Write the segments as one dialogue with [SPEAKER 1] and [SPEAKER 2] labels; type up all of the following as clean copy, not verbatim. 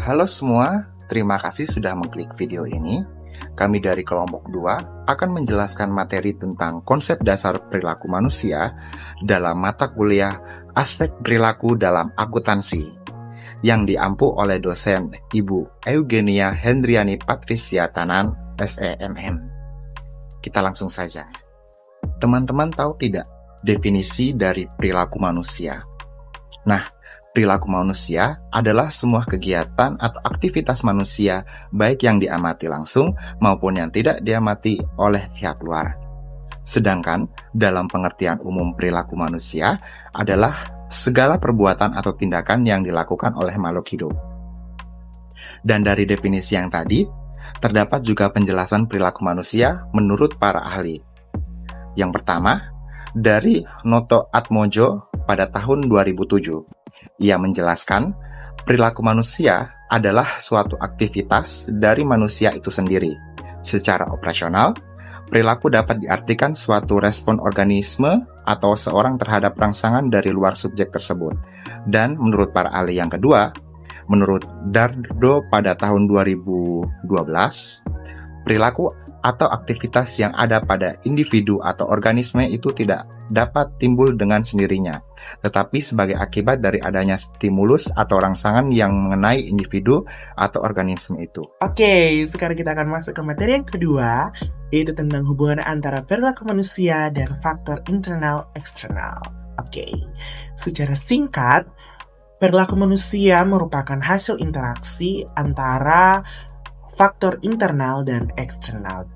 [SPEAKER 1] Halo semua, terima kasih sudah mengklik video ini. Kami dari kelompok 2 akan menjelaskan materi tentang konsep dasar perilaku manusia dalam mata kuliah Aspek Perilaku dalam Akuntansi yang diampu oleh dosen Ibu Eugenia Hendriani Patricia Tanan, SEMM. Kita langsung saja. Teman-teman tahu tidak definisi dari perilaku manusia? Nah, perilaku manusia adalah semua kegiatan atau aktivitas manusia, baik yang diamati langsung maupun yang tidak diamati oleh pihak luar. Sedangkan dalam pengertian umum perilaku manusia adalah segala perbuatan atau tindakan yang dilakukan oleh makhluk hidup. Dan dari definisi yang tadi, terdapat juga penjelasan perilaku manusia menurut para ahli. Yang pertama, dari Noto Atmojo pada tahun 2007. Ia menjelaskan, perilaku manusia adalah suatu aktivitas dari manusia itu sendiri. Secara operasional, perilaku dapat diartikan suatu respon organisme atau seorang terhadap rangsangan dari luar subjek tersebut. Dan menurut para ahli yang kedua, menurut Dardo pada tahun 2012, perilaku atau aktivitas yang ada pada individu atau organisme itu tidak dapat timbul dengan sendirinya, tetapi sebagai akibat dari adanya stimulus atau rangsangan yang mengenai individu atau organisme itu.
[SPEAKER 2] Oke, sekarang kita akan masuk ke materi yang kedua, yaitu tentang hubungan antara perilaku manusia dan faktor internal eksternal. Oke, secara singkat, perilaku manusia merupakan hasil interaksi antara faktor internal dan eksternal.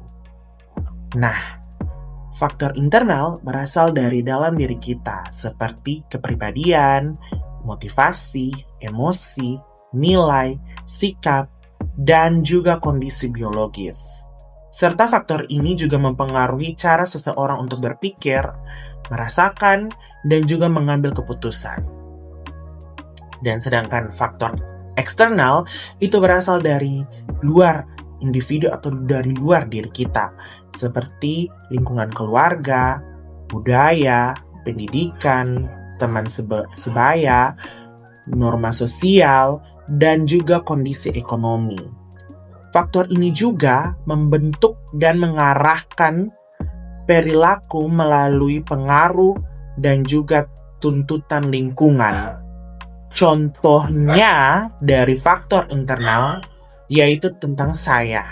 [SPEAKER 2] Nah, faktor internal berasal dari dalam diri kita, seperti kepribadian, motivasi, emosi, nilai, sikap, dan juga kondisi biologis. Serta faktor ini juga mempengaruhi cara seseorang untuk berpikir, merasakan, dan juga mengambil keputusan. Dan sedangkan faktor eksternal itu berasal dari luar individu atau dari luar diri kita, seperti lingkungan keluarga, budaya, pendidikan, teman sebaya, norma sosial, dan juga kondisi ekonomi. Faktor ini juga membentuk dan mengarahkan perilaku melalui pengaruh dan juga tuntutan lingkungan. Contohnya dari faktor internal yaitu tentang saya.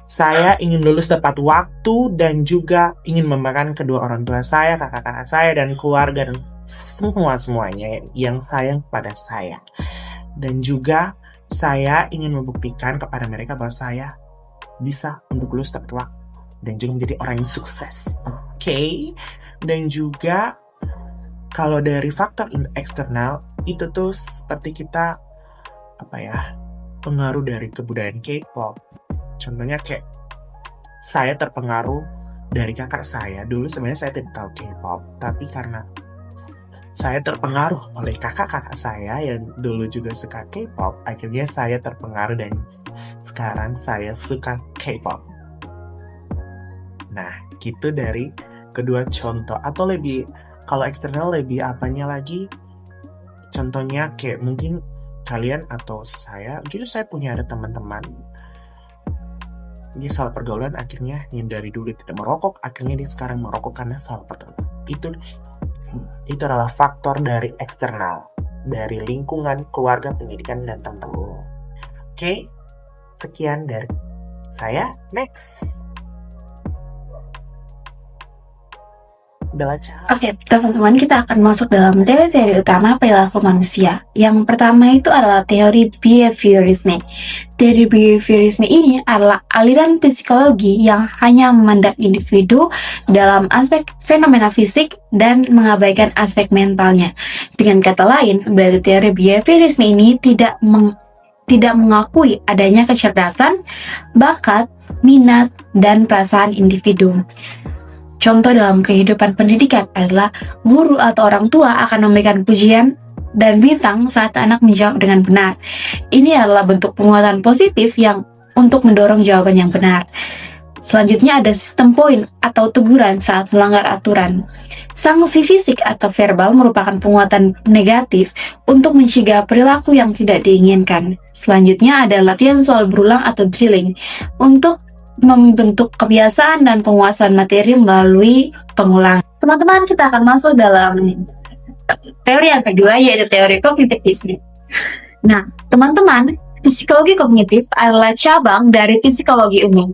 [SPEAKER 2] Saya ingin lulus tepat waktu dan juga ingin membanggakan kedua orang tua saya, kakak-kakak saya, dan keluarga, dan semuanya yang sayang pada saya. Dan juga saya ingin membuktikan kepada mereka bahwa saya bisa untuk lulus tepat waktu dan juga menjadi orang yang sukses. Oke. Dan juga kalau dari faktor eksternal itu tuh seperti kita pengaruh dari kebudayaan K-pop. Contohnya kayak saya terpengaruh dari kakak saya. Dulu sebenarnya saya tidak tahu K-pop, tapi karena saya terpengaruh oleh kakak-kakak saya yang dulu juga suka K-pop, akhirnya saya terpengaruh dan sekarang saya suka K-pop. Nah, gitu dari kedua contoh. Atau lebih, kalau eksternal lebih apanya lagi? Contohnya kayak mungkin kalian atau saya, jujur saya punya ada teman-teman dia salah pergaulan, akhirnya yang dari dulu tidak merokok, akhirnya dia sekarang merokok karena salah pergaulan. Itu adalah faktor dari eksternal, dari lingkungan, keluarga, pendidikan, dan teman-teman. Oke, sekian dari saya. Next.
[SPEAKER 3] Oke, teman-teman, kita akan masuk dalam teori-teori utama perilaku manusia. Yang pertama itu adalah teori behaviorisme. Teori behaviorisme ini adalah aliran psikologi yang hanya memandang individu dalam aspek fenomena fisik dan mengabaikan aspek mentalnya. Dengan kata lain, berarti teori behaviorisme ini tidak mengakui adanya kecerdasan, bakat, minat, dan perasaan individu. Contoh dalam kehidupan pendidikan adalah guru atau orang tua akan memberikan pujian dan bintang saat anak menjawab dengan benar. Ini adalah bentuk penguatan positif yang untuk mendorong jawaban yang benar. Selanjutnya ada sistem poin atau teguran saat melanggar aturan. Sanksi fisik atau verbal merupakan penguatan negatif untuk mencegah perilaku yang tidak diinginkan. Selanjutnya ada latihan soal berulang atau drilling untuk membentuk kebiasaan dan penguasaan materi melalui pengulangan. Teman-teman, kita akan masuk dalam teori yang kedua, yaitu teori kognitivisme. Nah, teman-teman, psikologi kognitif adalah cabang dari psikologi umum.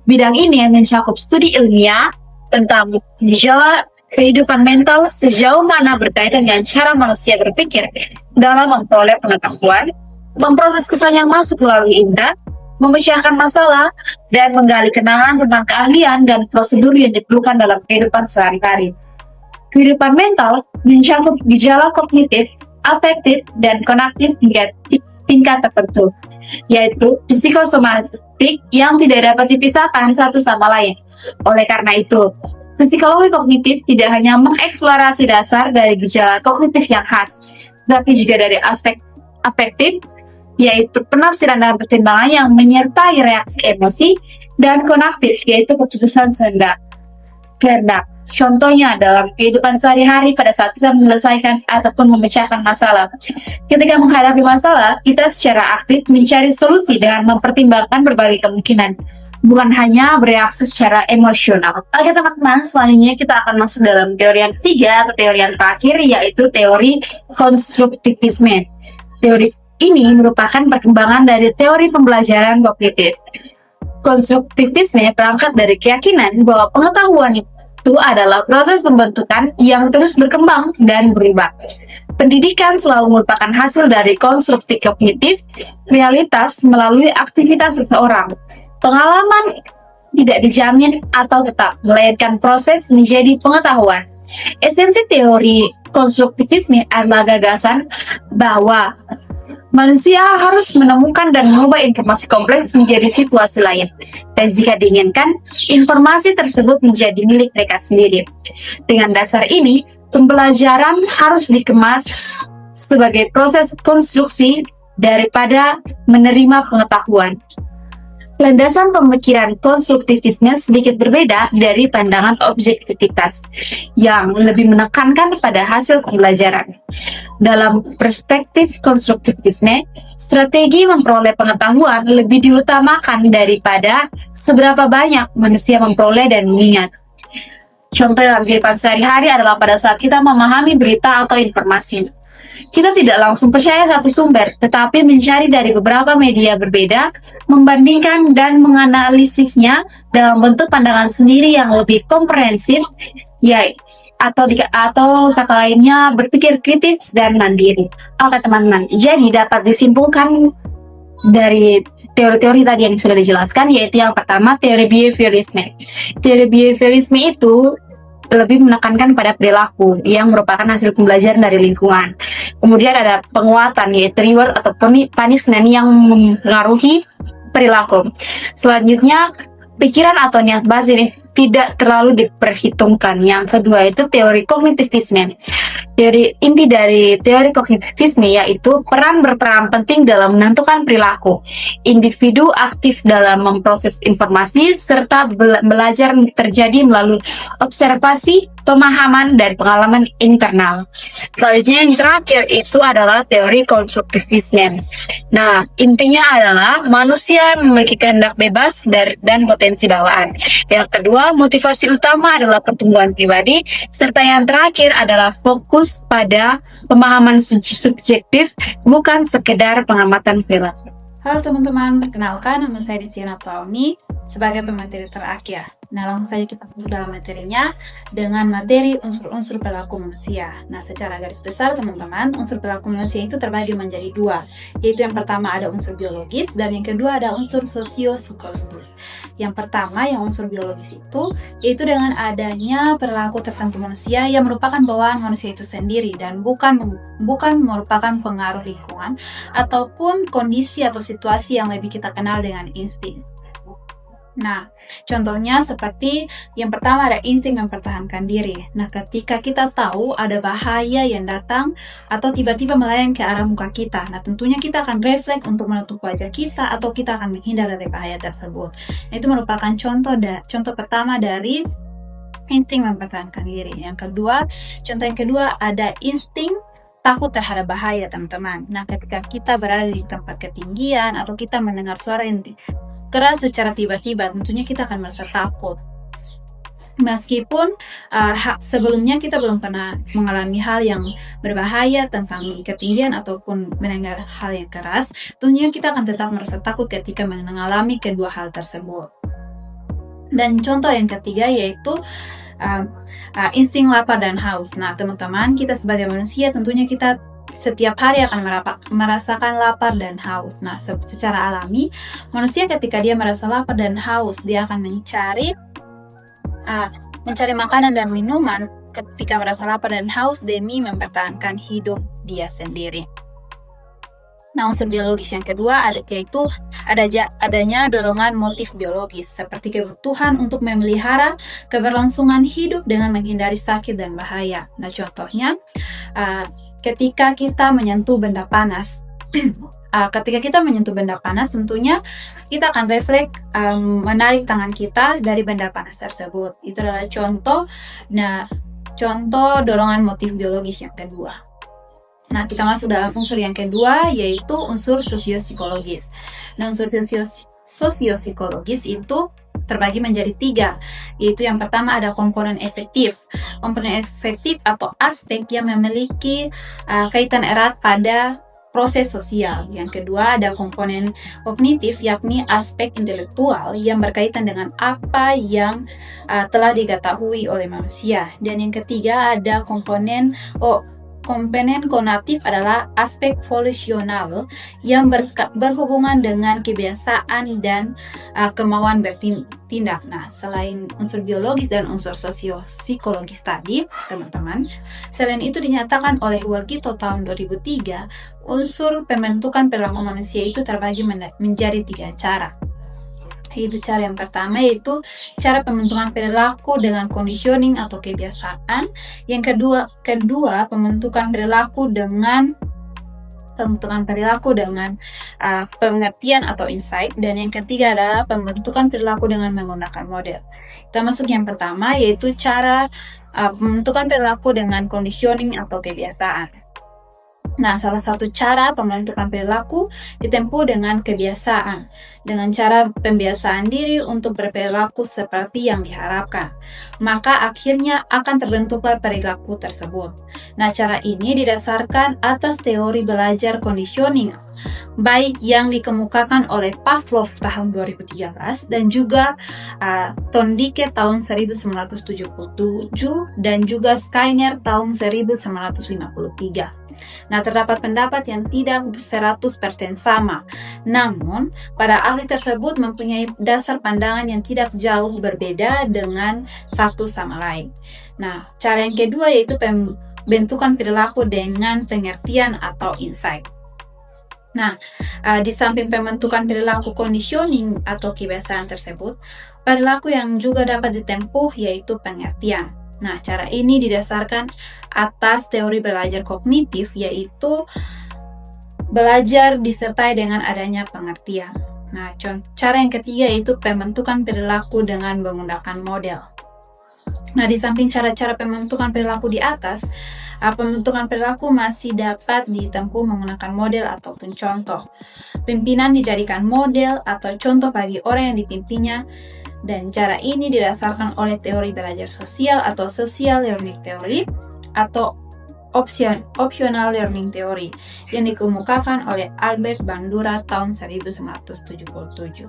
[SPEAKER 3] Bidang ini mencakup studi ilmiah tentang gejala kehidupan mental sejauh mana berkaitan dengan cara manusia berpikir dalam memperoleh pengetahuan, memproses kesan yang masuk melalui indera, memecahkan masalah, dan menggali kenangan tentang keahlian dan prosedur yang diperlukan dalam kehidupan sehari-hari. Kehidupan mental mencakup gejala kognitif, afektif, dan kognitif hingga tingkat tertentu, yaitu psikosomatik yang tidak dapat dipisahkan satu sama lain. Oleh karena itu, psikologi kognitif tidak hanya mengeksplorasi dasar dari gejala kognitif yang khas, tapi juga dari aspek afektif, yaitu penafsiran dan pertimbangan yang menyertai reaksi emosi, dan kognitif, yaitu keputusan kehendak. Contohnya dalam kehidupan sehari-hari pada saat kita menyelesaikan ataupun memecahkan masalah. Ketika menghadapi masalah, kita secara aktif mencari solusi dengan mempertimbangkan berbagai kemungkinan, bukan hanya bereaksi secara emosional. Oke teman-teman, selanjutnya kita akan masuk dalam teori yang ketiga atau teori yang terakhir, yaitu teori konstruktivisme. Teori ini merupakan perkembangan dari teori pembelajaran kognitif. Konstruktivisme berangkat dari keyakinan bahwa pengetahuan itu adalah proses pembentukan yang terus berkembang dan berubah. Pendidikan selalu merupakan hasil dari konstruksi kognitif realitas melalui aktivitas seseorang. Pengalaman tidak dijamin atau tetap, melainkan proses menjadi pengetahuan. Esensi teori konstruktivisme adalah gagasan bahwa manusia harus menemukan dan mengubah informasi kompleks menjadi situasi lain. Dan jika diinginkan, informasi tersebut menjadi milik mereka sendiri. Dengan dasar ini, pembelajaran harus dikemas sebagai proses konstruksi daripada menerima pengetahuan. Landasan pemikiran konstruktivisme sedikit berbeda dari pandangan objektivitas yang lebih menekankan pada hasil pembelajaran. Dalam perspektif konstruktivisme, strategi memperoleh pengetahuan lebih diutamakan daripada seberapa banyak manusia memperoleh dan mengingat. Contoh dalam kehidupan sehari-hari adalah pada saat kita memahami berita atau informasi. Kita tidak langsung percaya satu sumber, tetapi mencari dari beberapa media berbeda, membandingkan dan menganalisisnya dalam bentuk pandangan sendiri yang lebih komprehensif, atau kata lainnya berpikir kritis dan mandiri. Oke teman-teman, jadi dapat disimpulkan dari teori-teori tadi yang sudah dijelaskan, yaitu yang pertama teori behaviorisme. Teori behaviorisme itu lebih menekankan pada perilaku yang merupakan hasil pembelajaran dari lingkungan. Kemudian ada penguatan, yaitu reward atau punishment yang mempengaruhi perilaku. Selanjutnya, pikiran atau niat batin tidak terlalu diperhitungkan. Yang kedua itu teori kognitivisme. Inti dari teori kognitivisme yaitu berperan penting dalam menentukan perilaku. Individu aktif dalam memproses informasi serta belajar terjadi melalui observasi, pemahaman, dan pengalaman internal. Selanjutnya yang terakhir itu adalah teori konstruktivisme. Nah, intinya adalah manusia memiliki kehendak bebas dan potensi bawaan. Yang kedua, motivasi utama adalah pertumbuhan pribadi, serta yang terakhir adalah fokus pada pemahaman subjektif, bukan sekedar pengamatan perilaku.
[SPEAKER 4] Halo teman-teman, perkenalkan nama saya Diana Pauni sebagai pemateri terakhir. Nah, langsung saja kita masuk dalam materinya dengan materi unsur-unsur perilaku manusia. Nah, secara garis besar teman-teman, unsur perilaku manusia itu terbagi menjadi dua, yaitu yang pertama ada unsur biologis dan yang kedua ada unsur sosio-psikologis. Yang pertama, yang unsur biologis itu yaitu dengan adanya perilaku tertentu manusia yang merupakan bawaan manusia itu sendiri dan bukan merupakan pengaruh lingkungan ataupun kondisi atau situasi yang lebih kita kenal dengan insting. Nah, contohnya seperti yang pertama ada insting mempertahankan diri. Nah, ketika kita tahu ada bahaya yang datang atau tiba-tiba melayang ke arah muka kita, nah tentunya kita akan refleks untuk menutup wajah kita atau kita akan menghindar dari bahaya tersebut. Nah, itu merupakan contoh pertama dari insting mempertahankan diri. Yang kedua, contoh yang kedua ada insting takut terhadap bahaya, teman-teman. Nah, ketika kita berada di tempat ketinggian atau kita mendengar suara yang keras secara tiba-tiba, tentunya kita akan merasa takut. Meskipun sebelumnya kita belum pernah mengalami hal yang berbahaya tentang ketinggian ataupun mendengar hal yang keras, tentunya kita akan tetap merasa takut ketika mengalami kedua hal tersebut. Dan contoh yang ketiga yaitu insting lapar dan haus. Nah, teman-teman, kita sebagai manusia tentunya kita setiap hari akan merasakan lapar dan haus. Nah, secara alami, manusia ketika dia merasa lapar dan haus, dia akan mencari makanan dan minuman ketika merasa lapar dan haus demi mempertahankan hidup dia sendiri. Nah, unsur biologis yang kedua yaitu adanya dorongan motif biologis seperti kebutuhan untuk memelihara keberlangsungan hidup dengan menghindari sakit dan bahaya. Nah, contohnya ketika kita menyentuh benda panas. Ketika kita menyentuh benda panas, tentunya kita akan refleks menarik tangan kita dari benda panas tersebut. Itu adalah contoh dorongan motif biologis yang kedua. Nah, kita masuk dalam unsur yang kedua, yaitu unsur sosiopsikologis. Nah, unsur sosiopsikologis itu terbagi menjadi 3, yaitu yang pertama ada komponen efektif. Komponen efektif atau aspek yang memiliki kaitan erat pada proses sosial. Yang kedua ada komponen kognitif, yakni aspek intelektual yang berkaitan dengan apa yang telah diketahui oleh manusia. Dan yang ketiga ada komponen konatif adalah aspek volisional yang berhubungan dengan kebiasaan dan kemauan bertindak. Nah, selain unsur biologis dan unsur sosiopsikologis tadi, teman-teman, selain itu dinyatakan oleh Walkito tahun 2003, unsur pembentukan perilaku manusia itu terbagi menjadi 3 cara. Itu cara yang pertama yaitu cara pembentukan perilaku dengan conditioning atau kebiasaan. Yang kedua pembentukan perilaku dengan pengertian atau insight, dan yang ketiga adalah pembentukan perilaku dengan menggunakan model. Kita masuk yang pertama yaitu cara pembentukan perilaku dengan conditioning atau kebiasaan. Nah, salah satu cara pembentukan perilaku ditempuh dengan kebiasaan, dengan cara pembiasaan diri untuk berperilaku seperti yang diharapkan. Maka akhirnya akan terbentuklah perilaku tersebut. Nah, cara ini didasarkan atas teori belajar conditioning, baik yang dikemukakan oleh Pavlov tahun 2013 dan juga Tondike tahun 1977 dan juga Skinner tahun 1953. Nah, terdapat pendapat yang tidak 100% sama. Namun, para ahli tersebut mempunyai dasar pandangan yang tidak jauh berbeda dengan satu sama lain. Nah, cara yang kedua yaitu pembentukan perilaku dengan pengertian atau insight. Nah, di samping pembentukan perilaku conditioning atau kebiasaan tersebut, perilaku yang juga dapat ditempuh yaitu pengertian. Nah, cara ini didasarkan atas teori belajar kognitif, yaitu belajar disertai dengan adanya pengertian. Nah, cara yang ketiga yaitu pembentukan perilaku dengan menggunakan model. Nah, di samping cara-cara pembentukan perilaku di atas, pembentukan perilaku masih dapat ditempuh menggunakan model ataupun contoh. Pimpinan dijadikan model atau contoh bagi orang yang dipimpinnya, dan cara ini didasarkan oleh teori belajar sosial atau social learning theory atau optional learning theory yang dikemukakan oleh Albert Bandura tahun 1977.